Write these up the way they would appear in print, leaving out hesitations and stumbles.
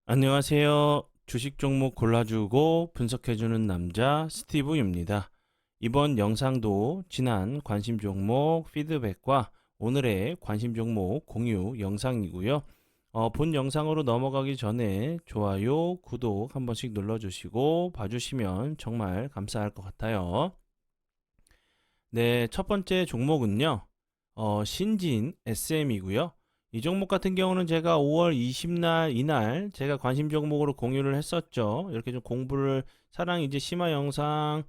안녕하세요. 주식 종목 골라주고 분석해주는 남자 스티브입니다. 이번 영상도 지난 관심 종목 피드백과 오늘의 관심 종목 공유 영상이고요. 본 영상으로 넘어가기 전에 좋아요, 구독 한 번씩 눌러주시고 봐주시면 정말 감사할 것 같아요. 네, 첫 번째 종목은요. 신진 SM이고요. 이 종목 같은 경우는 제가 5월 20날 이날 제가 관심 종목으로 공유를 했었죠. 이렇게 좀 공부를 사랑 이제 심화 영상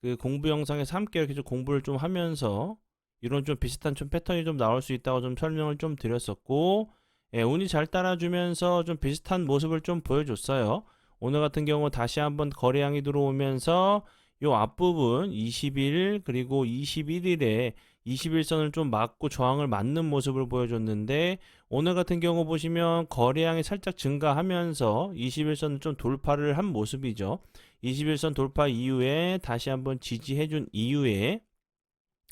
그 공부 영상에서 함께 이렇게 좀 공부를 좀 하면서 이런 좀 비슷한 좀 패턴이 좀 나올 수 있다고 좀 설명을 좀 드렸었고, 예, 운이 잘 따라주면서 좀 비슷한 모습을 좀 보여줬어요. 오늘 같은 경우 다시 한번 거래량이 들어오면서 요 앞부분 20일 그리고 21일에 21선을 좀 맞고 저항을 맞는 모습을 보여줬는데, 오늘 같은 경우 보시면 거래량이 살짝 증가하면서 21선을 좀 돌파를 한 모습이죠. 21선 돌파 이후에 다시 한번 지지해준 이후에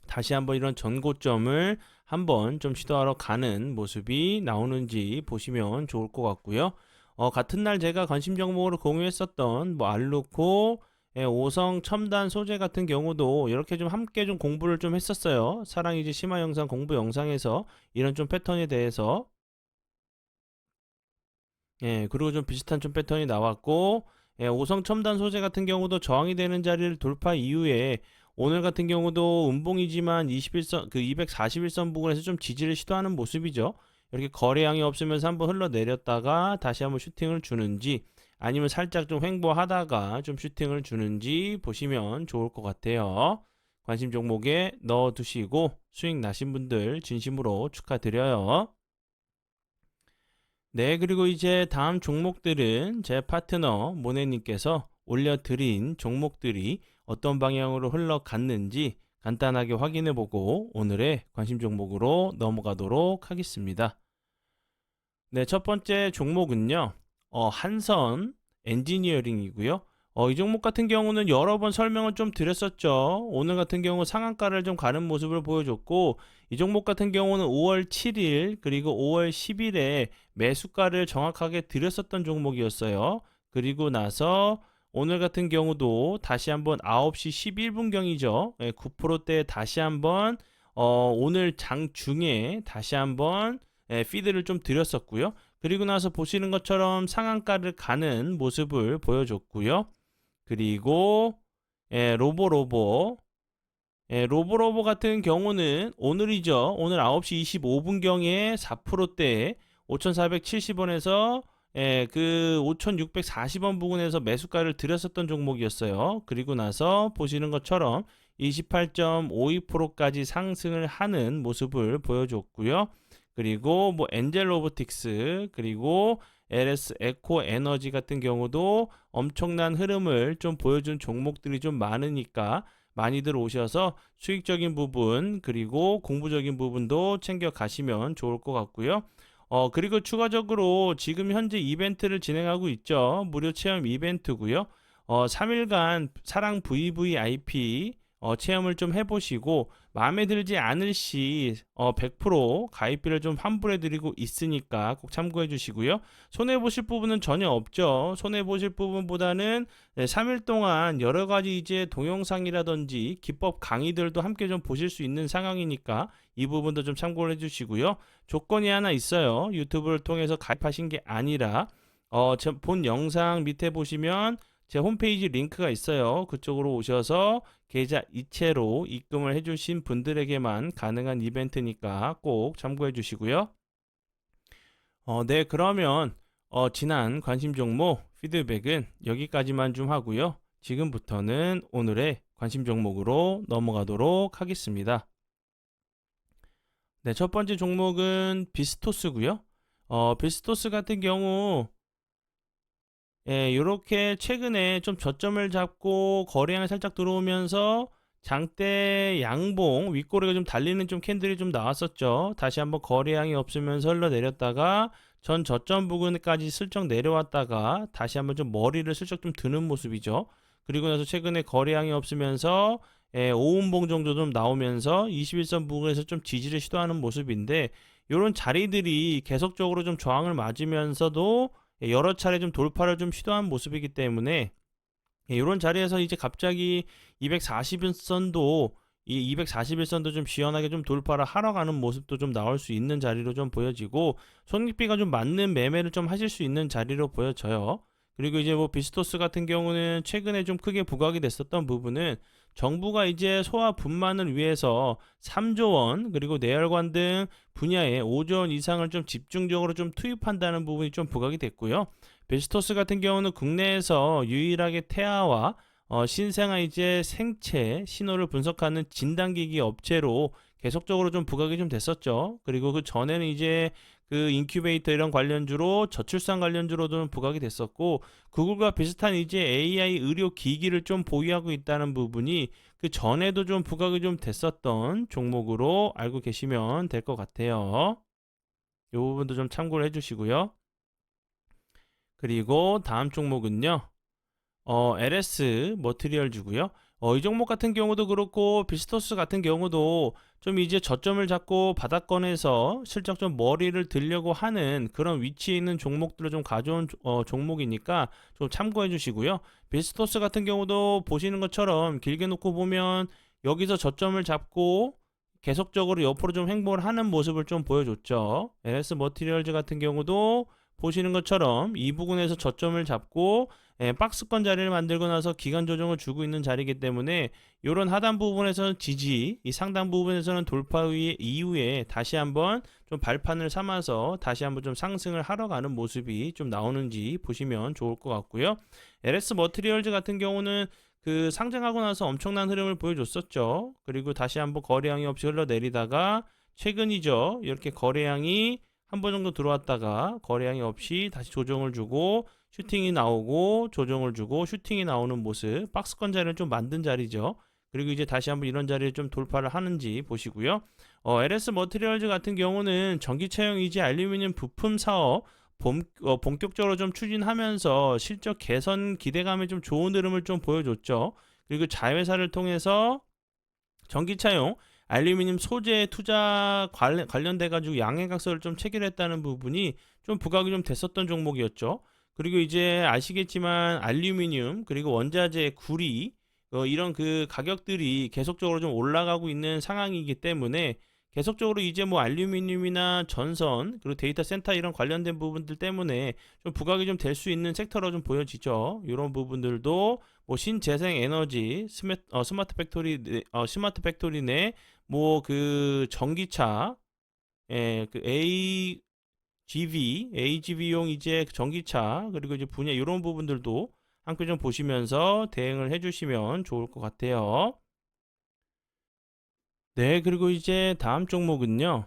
다시 한번 이런 전고점을 한번 좀 시도하러 가는 모습이 나오는지 보시면 좋을 것 같고요. 같은 날 제가 관심 종목으로 공유했었던 뭐 알루코, 오성 첨단 소재 같은 경우도 이렇게 좀 함께 좀 공부를 좀 했었어요. 사랑이지 심화 영상 공부 영상에서 이런 좀 패턴에 대해서, 예, 그리고 좀 비슷한 좀 패턴이 나왔고, 예, 오성 첨단 소재 같은 경우도 저항이 되는 자리를 돌파 이후에 오늘 같은 경우도 음봉이지만 21선 그 241선 부근에서 좀 지지를 시도하는 모습이죠. 이렇게 거래량이 없으면서 한번 흘러내렸다가 다시 한번 슈팅을 주는지, 아니면 살짝 좀 횡보하다가 좀 슈팅을 주는지 보시면 좋을 것 같아요. 관심 종목에 넣어 두시고 수익 나신 분들 진심으로 축하드려요. 네, 그리고 이제 다음 종목들은 제 파트너 모네님께서 올려드린 종목들이 어떤 방향으로 흘러갔는지 간단하게 확인해 보고 오늘의 관심 종목으로 넘어가도록 하겠습니다. 네, 첫 번째 종목은요, 한선 엔지니어링이고요. 이 종목 같은 경우는 여러 번 설명을 좀 드렸었죠. 오늘 같은 경우 상한가를 좀 가는 모습을 보여줬고, 이 종목 같은 경우는 5월 7일 그리고 5월 10일에 매수가를 정확하게 드렸었던 종목이었어요. 그리고 나서 오늘 같은 경우도 다시 한번 9시 11분경이죠. 9%대 다시 한번 오늘 장 중에 다시 한번 피드를 좀 드렸었고요. 그리고 나서 보시는 것처럼 상한가를 가는 모습을 보여줬고요. 그리고 로보로보, 로보로보 같은 경우는 오늘이죠. 오늘 9시 25분경에 4%대에 5,470원에서 그 5,640원 부근에서 매수가를 드렸었던 종목이었어요. 그리고 나서 보시는 것처럼 28.52%까지 상승을 하는 모습을 보여줬고요. 그리고 뭐 엔젤 로보틱스 그리고 LS 에코 에너지 같은 경우도 엄청난 흐름을 좀 보여준 종목들이 좀 많으니까 많이들 오셔서 수익적인 부분 그리고 공부적인 부분도 챙겨 가시면 좋을 것 같고요. 그리고 추가적으로 지금 현재 이벤트를 진행하고 있죠. 무료 체험 이벤트고요. 3일간 사랑 VVIP 체험을 좀 해보시고 마음에 들지 않을 시 100% 가입비를 좀 환불해 드리고 있으니까 꼭 참고해 주시고요. 손해 보실 부분은 전혀 없죠. 손해 보실 부분보다는 3일 동안 여러 가지 이제 동영상이라든지 기법 강의들도 함께 좀 보실 수 있는 상황이니까 이 부분도 좀 참고를 해 주시고요. 조건이 하나 있어요. 유튜브를 통해서 가입하신 게 아니라 본 영상 밑에 보시면 제 홈페이지 링크가 있어요. 그쪽으로 오셔서 계좌 이체로 입금을 해주신 분들에게만 가능한 이벤트니까 꼭 참고해 주시고요. 네, 그러면 지난 관심 종목 피드백은 여기까지만 좀 하고요. 지금부터는 오늘의 관심 종목으로 넘어가도록 하겠습니다. 네, 첫 번째 종목은 비스토스고요. 비스토스 같은 경우 예, 요렇게 최근에 좀 저점을 잡고 거래량이 살짝 들어오면서 장대 양봉 윗꼬리가 좀 달리는 좀 캔들이 좀 나왔었죠. 다시 한번 거래량이 없으면서 흘러내렸다가 전 저점 부근까지 슬쩍 내려왔다가 다시 한번 좀 머리를 슬쩍 좀 드는 모습이죠. 그리고 나서 최근에 거래량이 없으면서 5분봉 정도 좀 나오면서 21선 부근에서 좀 지지를 시도하는 모습인데, 이런 자리들이 계속적으로 좀 저항을 맞으면서도 여러 차례 좀 돌파를 좀 시도한 모습이기 때문에 이런 자리에서 이제 갑자기 241선도 이 241선도 좀 시원하게 좀 돌파를 하러 가는 모습도 좀 나올 수 있는 자리로 좀 보여지고, 손익비가 좀 맞는 매매를 좀 하실 수 있는 자리로 보여져요. 그리고 이제 뭐 비스토스 같은 경우는 최근에 좀 크게 부각이 됐었던 부분은, 정부가 이제 소화 분만을 위해서 3조 원 그리고 내열관 등 분야에 5조 원 이상을 좀 집중적으로 좀 투입한다는 부분이 좀 부각이 됐고요. 비스토스 같은 경우는 국내에서 유일하게 태아와 신생아 이제 생체 신호를 분석하는 진단기기 업체로 계속적으로 좀 부각이 좀 됐었죠. 그리고 그 전에는 이제 그 인큐베이터 이런 관련주로, 저출산 관련주로도 부각이 됐었고, 구글과 비슷한 이제 AI 의료 기기를 좀 보유하고 있다는 부분이 그 전에도 좀 부각이 좀 됐었던 종목으로 알고 계시면 될 것 같아요. 이 부분도 좀 참고를 해주시고요. 그리고 다음 종목은요. LS 머티리얼주고요. 이 종목 같은 경우도 그렇고 비스토스 같은 경우도 좀 이제 저점을 잡고 바닥권에서 실적 좀 머리를 들려고 하는 그런 위치에 있는 종목들을 좀 가져온 종목이니까 좀 참고해 주시고요. 비스토스 같은 경우도 보시는 것처럼 길게 놓고 보면 여기서 저점을 잡고 계속적으로 옆으로 좀 횡보를 하는 모습을 좀 보여줬죠. LS 머티리얼즈 같은 경우도 보시는 것처럼 이 부분에서 저점을 잡고 박스권 자리를 만들고 나서 기간 조정을 주고 있는 자리이기 때문에 이런 하단 부분에서는 지지, 이 상단 부분에서는 돌파 이후에 다시 한번 좀 발판을 삼아서 다시 한번 좀 상승을 하러 가는 모습이 좀 나오는지 보시면 좋을 것 같고요. LS 머티리얼즈 같은 경우는 그 상장하고 나서 엄청난 흐름을 보여줬었죠. 그리고 다시 한번 거래량이 없이 흘러내리다가 최근이죠. 이렇게 거래량이 한 번 정도 들어왔다가 거래량이 없이 다시 조정을 주고 슈팅이 나오고 조정을 주고 슈팅이 나오는 모습, 박스권 자리를 좀 만든 자리죠. 그리고 이제 다시 한번 이런 자리를 좀 돌파를 하는지 보시고요. LS 머티리얼즈 같은 경우는 전기차용 이제 알루미늄 부품 사업 본격적으로 좀 추진하면서 실적 개선 기대감에 좀 좋은 흐름을 좀 보여줬죠. 그리고 자회사를 통해서 전기차용 알루미늄 소재 투자 관련돼 가지고 양해각서를 좀 체결했다는 부분이 좀 부각이 좀 됐었던 종목이었죠. 그리고 이제 아시겠지만 알루미늄 그리고 원자재 구리 이런 그 가격들이 계속적으로 좀 올라가고 있는 상황이기 때문에 계속적으로 이제 뭐 알루미늄이나 전선 그리고 데이터 센터 이런 관련된 부분들 때문에 좀 부각이 좀 될 수 있는 섹터로 좀 보여지죠. 이런 부분들도 뭐 신재생 에너지, 스마트 팩토리 내 뭐 그 전기차, 그 AGV용 이제 전기차 그리고 이제 분야 이런 부분들도 함께 좀 보시면서 대응을 해주시면 좋을 것 같아요. 네, 그리고 이제 다음 종목은요.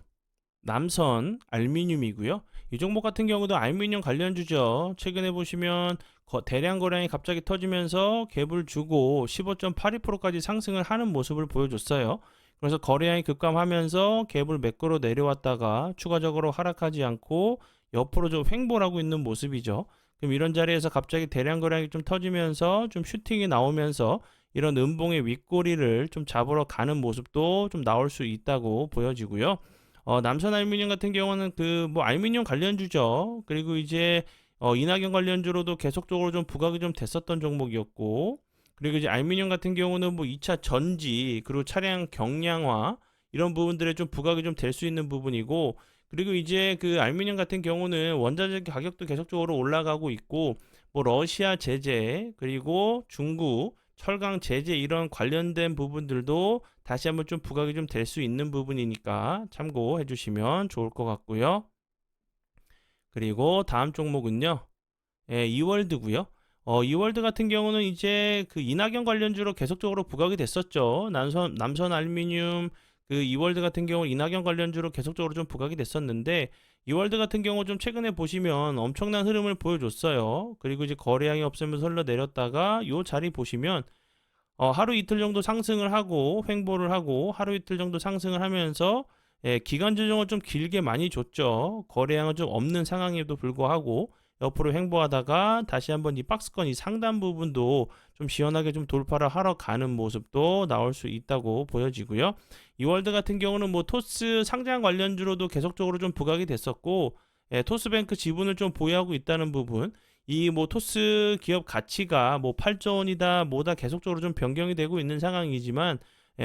남선 알루미늄이고요. 이 종목 같은 경우도 알루미늄 관련주죠. 최근에 보시면 대량 거래량이 갑자기 터지면서 갭을 주고 15.82%까지 상승을 하는 모습을 보여줬어요. 그래서 거래량이 급감하면서 갭을 매끄러 내려왔다가 추가적으로 하락하지 않고 옆으로 좀 횡보를 하고 있는 모습이죠. 그럼 이런 자리에서 갑자기 대량 거래량이 좀 터지면서 좀 슈팅이 나오면서 이런 음봉의 윗꼬리를 좀 잡으러 가는 모습도 좀 나올 수 있다고 보여지고요. 남선 알루미늄 같은 경우는 그 뭐 알루미늄 관련주죠. 그리고 이제 이낙연 관련주로도 계속적으로 좀 부각이 좀 됐었던 종목이었고, 그리고 이제 알루미늄 같은 경우는 뭐 2차 전지 그리고 차량 경량화 이런 부분들에 좀 부각이 좀 될 수 있는 부분이고, 그리고 이제 그 알루미늄 같은 경우는 원자재 가격도 계속적으로 올라가고 있고, 뭐 러시아 제재 그리고 중국 철강 제재 이런 관련된 부분들도 다시 한번 좀 부각이 좀 될 수 있는 부분이니까 참고해 주시면 좋을 것 같고요. 그리고 다음 종목은요. 이월드고요. 이월드 같은 경우는 이제 그 이낙연 관련주로 계속적으로 부각이 됐었죠. 남선 알루미늄 그 이월드 같은 경우 이낙연 관련주로 계속적으로 좀 부각이 됐었는데, 이월드 같은 경우 좀 최근에 보시면 엄청난 흐름을 보여줬어요. 그리고 이제 거래량이 없으면서 흘러내렸다가 요 자리 보시면 하루 이틀 정도 상승을 하고 횡보를 하고 하루 이틀 정도 상승을 하면서 기간 조정을 좀 길게 많이 줬죠. 거래량은 좀 없는 상황에도 불구하고 옆으로 횡보하다가 다시 한번 이 박스권 이 상단 부분도 좀 시원하게 좀 돌파를 하러 가는 모습도 나올 수 있다고 보여지고요. 이월드 같은 경우는 뭐 토스 상장 관련주로도 계속적으로 좀 부각이 됐었고, 토스뱅크 지분을 좀 보유하고 있다는 부분, 이 뭐 토스 기업 가치가 뭐 8조 원이다 뭐다 계속적으로 좀 변경이 되고 있는 상황이지만,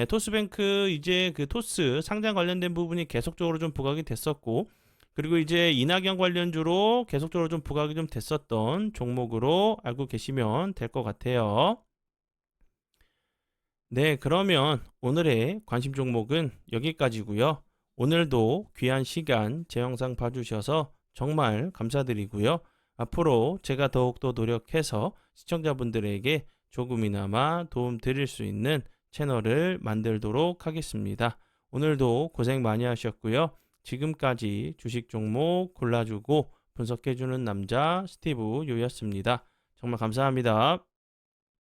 토스뱅크 이제 그 토스 상장 관련된 부분이 계속적으로 좀 부각이 됐었고, 그리고 이제 이낙연 관련주로 계속적으로 좀 부각이 좀 됐었던 종목으로 알고 계시면 될 것 같아요. 네, 그러면 오늘의 관심 종목은 여기까지고요. 오늘도 귀한 시간 제 영상 봐주셔서 정말 감사드리고요. 앞으로 제가 더욱더 노력해서 시청자분들에게 조금이나마 도움 드릴 수 있는 채널을 만들도록 하겠습니다. 오늘도 고생 많이 하셨고요. 지금까지 주식 종목 골라주고 분석해주는 남자 스티브 유였습니다. 정말 감사합니다.